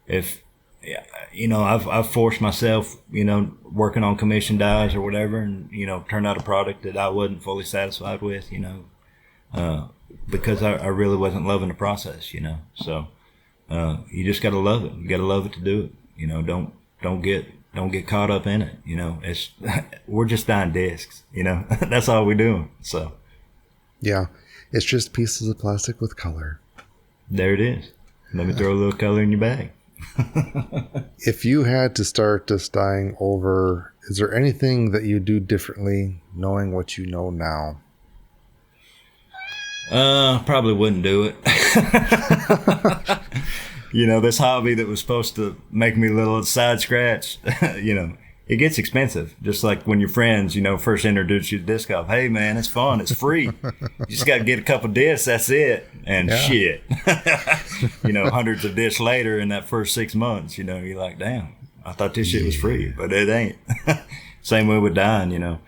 it. I've forced myself, working on commission dyes or whatever, and turned out a product that I wasn't fully satisfied with, because I really wasn't loving the process, So you just got to love it. You got to love it to do it. Don't get caught up in it. We're just dyeing discs. That's all we're doing. So yeah, it's just pieces of plastic with color. There it is. Let me throw a little color in your bag. If you had to start disc dyeing over, is there anything that you do differently, knowing what you know now? Probably wouldn't do it. This hobby that was supposed to make me a little side scratch, it gets expensive. Just like when your friends, first introduce you to disc golf. Hey man, it's fun. It's free. You just got to get a couple discs. That's it. And shit, hundreds of discs later in that first 6 months, you're like, damn, I thought this shit was free, but it ain't. Same way with dyeing,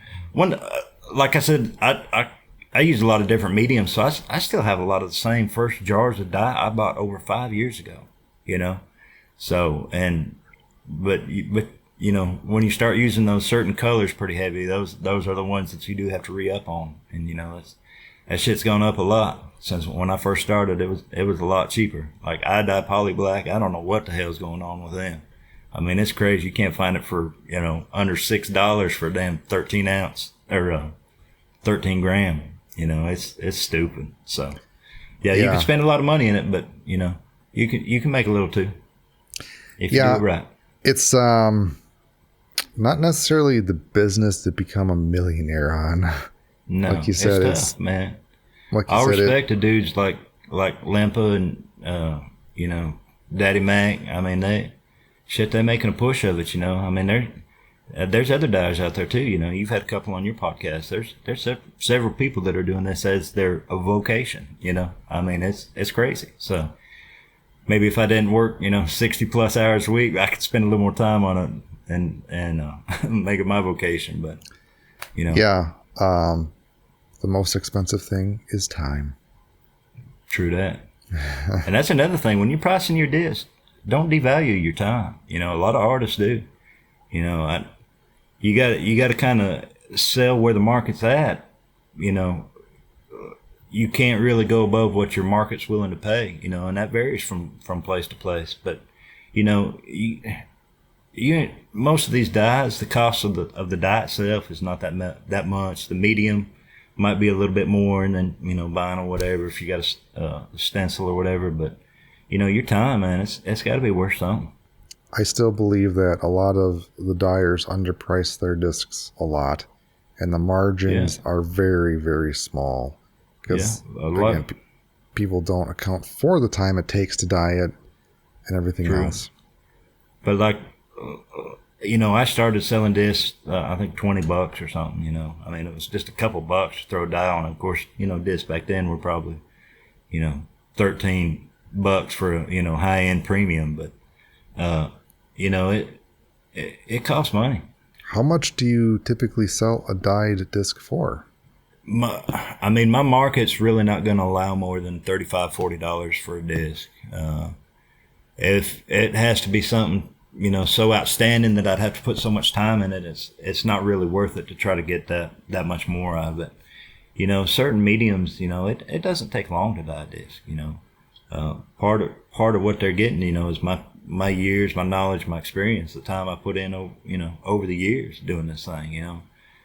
like I said, I use a lot of different mediums, so I still have a lot of the same first jars of dye I bought over 5 years ago, So, but when you start using those certain colors pretty heavy, those are the ones that you do have to re-up on. And, that shit's gone up a lot since when I first started. It was a lot cheaper. Like I dye poly black. I don't know what the hell's going on with them. It's crazy. You can't find it for, under $6 for a damn 13 ounce or 13 gram. It's stupid. So yeah, you can spend a lot of money in it, but you can make a little too if you do it right. It's not necessarily the business to become a millionaire on. No, like you said, it's tough, man. Like you I said, respect the dudes like Limpa and Daddy Mac. They're making a push of it. There's other dyers out there too. You've had a couple on your podcast. There's several people that are doing this as their vocation. It's crazy. So maybe if I didn't work 60 plus hours a week, I could spend a little more time on it and make it my vocation. But the most expensive thing is time. True that. And that's another thing. When you're pricing your disc, don't devalue your time. A lot of artists do. You got to kind of sell where the market's at. You can't really go above what your market's willing to pay. And that varies from place to place. But most of these dyes, the cost of the dye itself is not that much. The medium might be a little bit more, and then buying or whatever if you got a stencil or whatever. But your time, man, it's got to be worth something. I still believe that a lot of the dyers underprice their discs a lot, and the margins are very, very small because again, people don't account for the time it takes to dye it, and everything True. else. But like, I started selling discs, I think $20 or something, I mean, it was just a couple bucks to throw a die on. Of course, discs back then were probably, $13 for a, high-end premium, but, it costs money. How much do you typically sell a dyed disc for? My market's really not going to allow more than $35, $40 for a disc. If it has to be something, so outstanding that I'd have to put so much time in it, it's not really worth it to try to get that much more out of it. Certain mediums, it doesn't take long to dye a disc. Part of what they're getting, is my years, my knowledge, my experience, the time I put in, over the years doing this thing,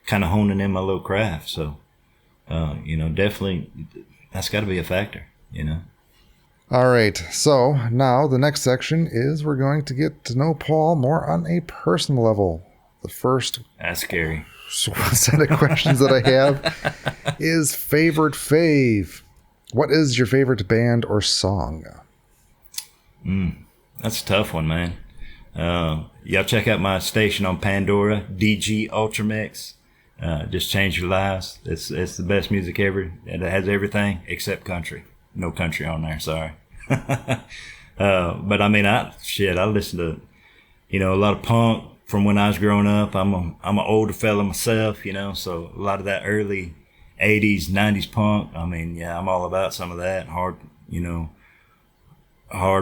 kind of honing in my little craft. So, definitely that's got to be a factor, All right. So now the next section is we're going to get to know Paul more on a personal level. The first That's scary. set of questions that I have is favorite fave. What is your favorite band or song? That's a tough one, man. Y'all check out my station on Pandora, DG Ultra Mix. Just change your lives. It's the best music ever. It has everything except country. No country on there, sorry. But I mean, I listen to, a lot of punk from when I was growing up. I'm an older fella myself, so a lot of that early 80s, 90s punk. I mean, yeah, I'm all about some of that hard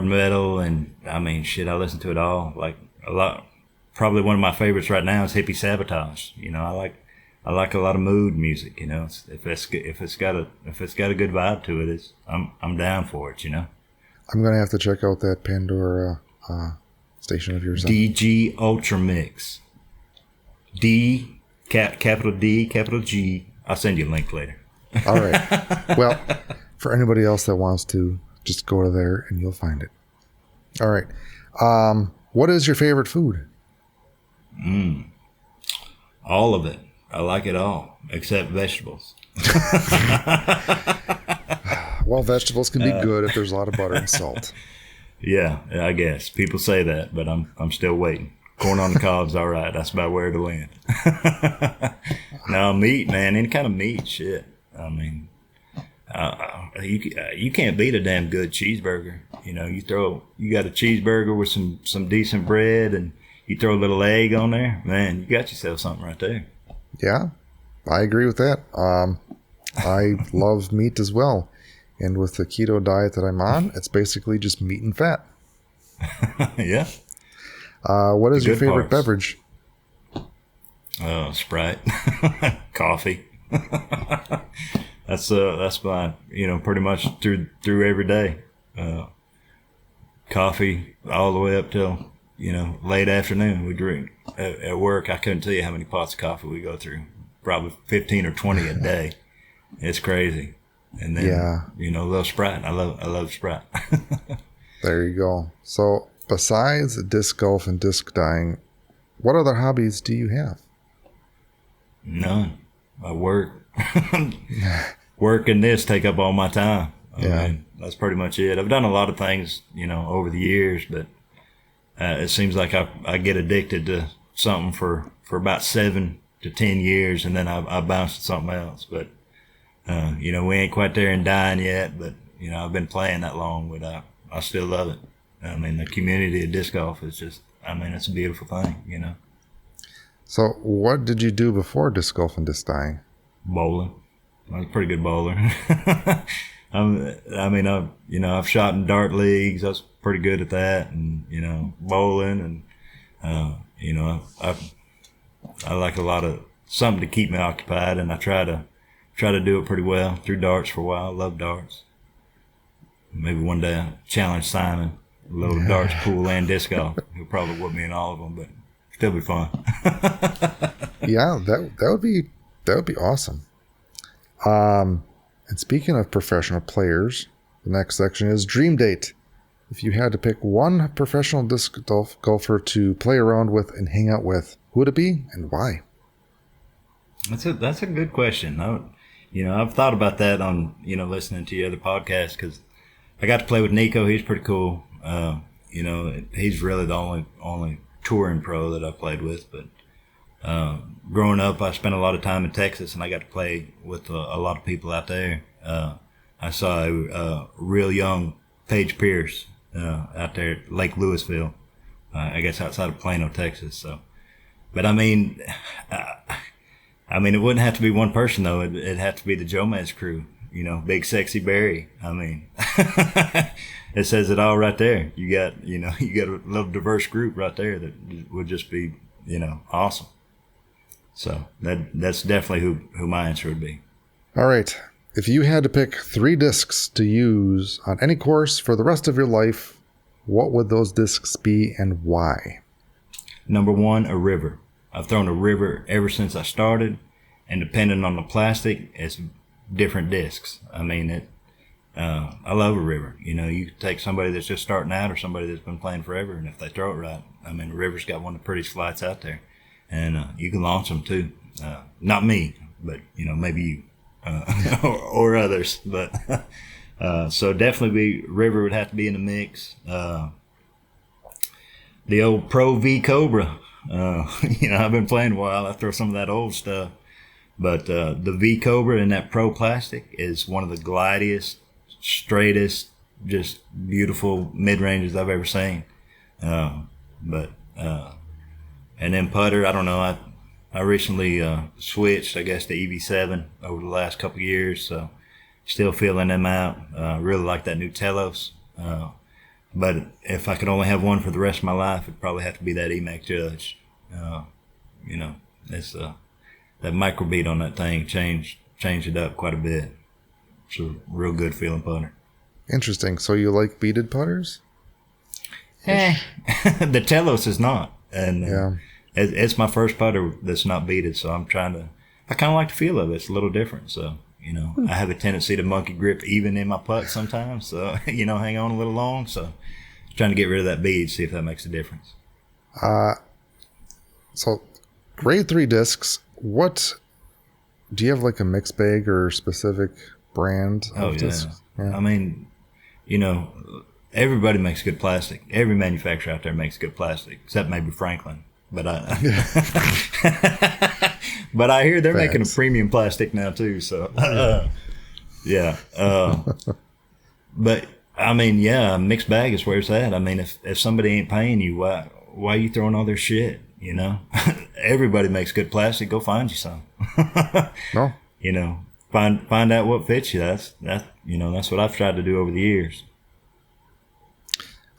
metal. And I mean, I listen to it all, like a lot. Probably one of my favorites right now is Hippie Sabotage. I like a lot of mood music, if it's got a good vibe to it, I'm down for it, I'm going to have to check out that Pandora station of yours. DG Ultra Mix. Capital D, capital G. I'll send you a link later. All right. Well, for anybody else that wants to, just go to there and you'll find it. All right. What is your favorite food? All of it. I like it all, except vegetables. Well, vegetables can be good if there's a lot of butter and salt. Yeah, I guess. People say that, but I'm still waiting. Corn on the cob's all right. That's about where it'll land. No, meat, man. Any kind of meat, shit. I mean, you can't beat a damn good cheeseburger. You got a cheeseburger with some decent bread, and you throw a little egg on there. Man, you got yourself something right there. Yeah, I agree with that. I love meat as well. And with the keto diet that I'm on, it's basically just meat and fat. Yeah. What is your favorite beverage? Sprite. Coffee. That's my, pretty much through every day. Coffee all the way up till, late afternoon. We drink at work. I couldn't tell you how many pots of coffee we go through. Probably 15 or 20 a day. It's crazy. And then, a little Sprite. I love Sprite. There you go. So besides disc golf and disc dyeing, what other hobbies do you have? None. I work. Work and this take up all my time. I mean, that's pretty much it. I've done a lot of things, over the years, but it seems like I get addicted to something for about 7 to 10 years, and then I bounce to something else. But we ain't quite there in dying yet, but I've been playing that long, but I still love it. I mean, the community of disc golf is just, it's a beautiful thing, So what did you do before disc golf and disc dyeing? Bowling. I was a pretty good bowler. I've shot in dart leagues. I was pretty good at that, and bowling, and I like a lot of something to keep me occupied, and I try to do it pretty well through darts for a while. I love darts. Maybe one day I'll challenge Simon, a little darts pool and disc golf. He'll probably whoop me in all of them, but still be fun. Yeah, that would be awesome. And speaking of professional players, the next section is dream date. If you had to pick one professional disc golfer to play around with and hang out with, who would it be and why? That's a good question. I've thought about that on listening to your other podcast, because I got to play with Nico. He's pretty cool. he's really the only touring pro that I've played with. But growing up, I spent a lot of time in Texas, and I got to play with a lot of people out there. I saw a real young Paige Pierce out there at Lake Lewisville, I guess outside of Plano, Texas. So, but I mean, it wouldn't have to be one person though. It'd have to be the Jomez crew. Big Sexy Barry. I mean, it says it all right there. You got a little diverse group right there that would just be, awesome. So that's definitely who my answer would be. All right. If you had to pick 3 discs to use on any course for the rest of your life, what would those discs be and why? Number 1, a river. I've thrown a river ever since I started, and depending on the plastic, it's different discs. I mean, I love a river. You could take somebody that's just starting out or somebody that's been playing forever, and if they throw it right, I mean, the river's got one of the prettiest flights out there, and you can launch them too. Not me, but maybe you or others. But so definitely river would have to be in the mix. The old Pro V Cobra. I've been playing a while. I throw some of that old stuff. But the V Cobra in that Pro plastic is one of the glidiest, straightest, just beautiful mid-ranges I've ever seen. And then putter, I don't know. I recently switched, I guess, to EV7 over the last couple of years. So still feeling them out. Really like that new Telos. But if I could only have one for the rest of my life, it'd probably have to be that EMAC Judge. It's that microbead on that thing changed it up quite a bit. It's a real good feeling putter. Interesting. So you like beaded putters? The Telos is not. And yeah. It's my first putter that's not beaded, so I kind of like the feel of it. It's a little different. So, I have a tendency to monkey grip even in my putt sometimes. So, hang on a little long. So trying to get rid of that bead, see if that makes a difference. So grade 3 discs. What do you have, like a mix bag or specific brand of discs? Yeah. I mean, everybody makes good plastic. Every manufacturer out there makes good plastic, except maybe Franklin. But but I hear they're making a premium plastic now too. So yeah. But I mean, yeah, mixed bag is where it's at. I mean, if somebody ain't paying you, why are you throwing all their shit? Everybody makes good plastic. Go find you some. No. Find out what fits you. That's what I've tried to do over the years.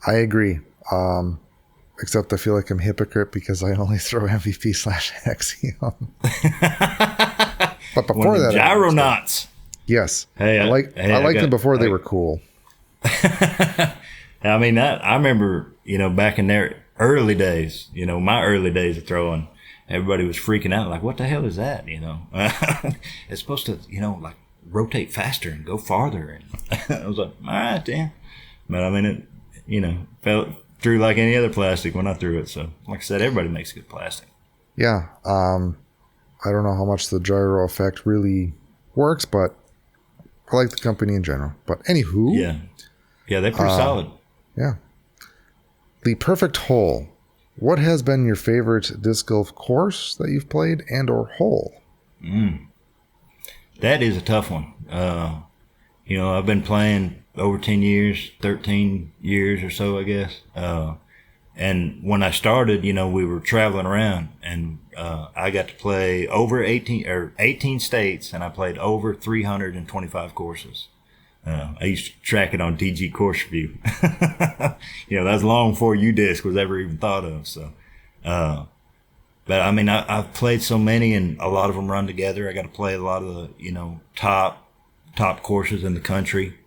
I agree. Except I feel like I'm a hypocrite because I only throw MVP/Axiom. But before that, Gyronauts. Yes. Hey, I liked them before they were cool. I mean, I remember, back in their early days, my early days of throwing, everybody was freaking out. Like, what the hell is that? It's supposed to, like rotate faster and go farther. And I was like, all right, then. But I mean, it, felt through like any other plastic when I threw it. So, like I said, everybody makes good plastic. Yeah. I don't know how much the gyro effect really works, but I like the company in general. But anywho. Yeah, they're pretty solid. Yeah. The perfect hole. What has been your favorite disc golf course that you've played and or hole? That is a tough one. I've been playing over 10 years, 13 years or so, I guess. And when I started, we were traveling around, and I got to play over 18 states, and I played over 325 courses. I used to track it on DG Course Review. That was long before UDisc was ever even thought of. So, but I mean, I've played so many, and a lot of them run together. I got to play a lot of the, top courses in the country,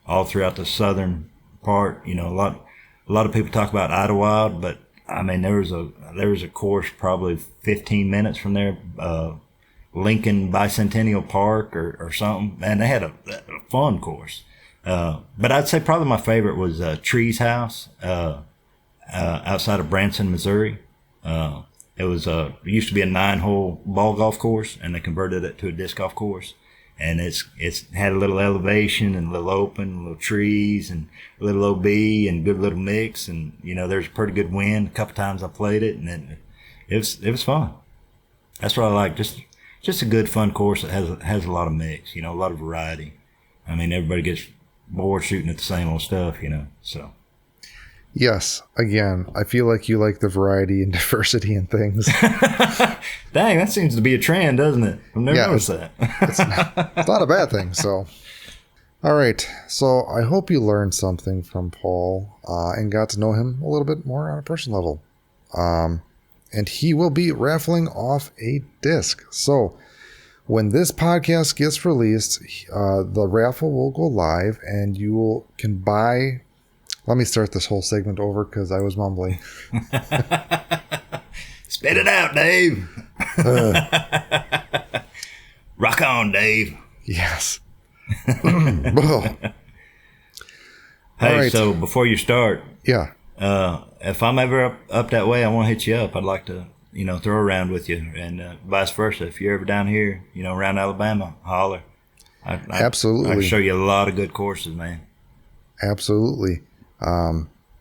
all throughout the southern part. A lot of people talk about Idlewild, but I mean, there was a course probably 15 minutes from there, Lincoln Bicentennial Park or something. Man, they had a fun course. But I'd say probably my favorite was Tree's House outside of Branson, Missouri. It used to be a 9-hole ball golf course, and they converted it to a disc golf course. and it's had a little elevation and a little open, little trees and a little OB and good little mix, and there's a pretty good wind. A couple times I played it, and it was fun. That's what I like. Just a good fun course that has a lot of mix, a lot of variety. I mean, everybody gets bored shooting at the same old stuff, so. Yes. Again, I feel like you like the variety and diversity in things. Dang, that seems to be a trend, doesn't it? I've never noticed that. It's not a bad thing. So, all right. So I hope you learned something from Paul and got to know him a little bit more on a personal level. And he will be raffling off a disc. So when this podcast gets released, the raffle will go live, and can buy. Let me start this whole segment over because I was mumbling. Spit it out, Dave. Rock on, Dave. Yes. Hey, right. So before you start, yeah. If I'm ever up that way, I want to hit you up. I'd like to, throw around with you, and vice versa. If you're ever down here, around Alabama, holler. Absolutely. I can show you a lot of good courses, man. Absolutely.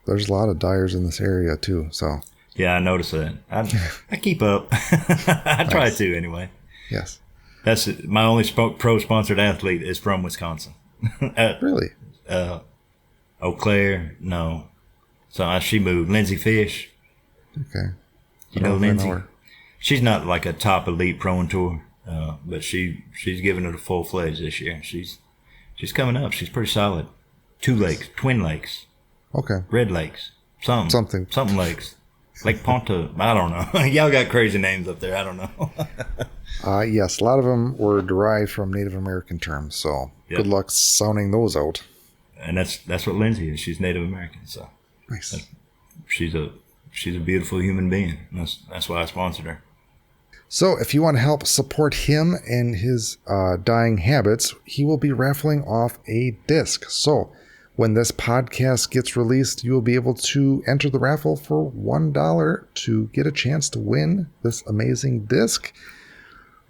There's a lot of dyers in this area too, so. Yeah, I noticed that. I keep up. I try to anyway. Yes. That's my only pro-sponsored athlete is from Wisconsin. Really? Eau Claire, no. So she moved. Lindsay Fish. Okay. You know Lindsay? She's not like a top elite pro and tour, but she's giving it a full fledged this year. She's coming up. She's pretty solid. Twin lakes. Okay. Red Lakes. Something lakes. Lake Ponta. I don't know. Y'all got crazy names up there. I don't know. Yes, a lot of them were derived from Native American terms, so Yep. Good luck sounding those out. And that's what Lindsay is. She's Native American, so Nice. she's a beautiful human being. That's why I sponsored her. So if you want to help support him and his dying habits, he will be raffling off a disc. So when this podcast gets released, you will be able to enter the raffle for $1 to get a chance to win this amazing disc,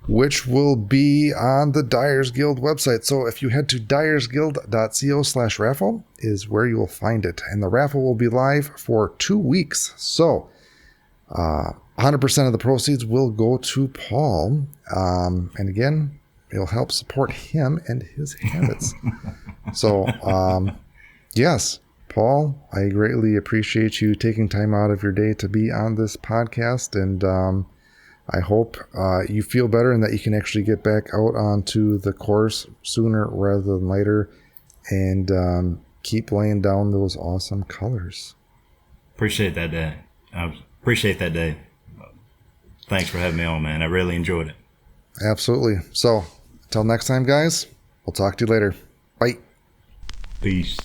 which will be on the Dyers Guild website. So if you head to dyersguild.co/raffle is where you will find it. And the raffle will be live for 2 weeks. So 100% of the proceeds will go to Paul. And again, it'll help support him and his habits. So, yes, Paul, I greatly appreciate you taking time out of your day to be on this podcast. And I hope you feel better and that you can actually get back out onto the course sooner rather than later and keep laying down those awesome colors. Appreciate that, Dave. Appreciate that, Dave. Thanks for having me on, man. I really enjoyed it. Absolutely. So, until next time, guys, we'll talk to you later. Bye. Peace.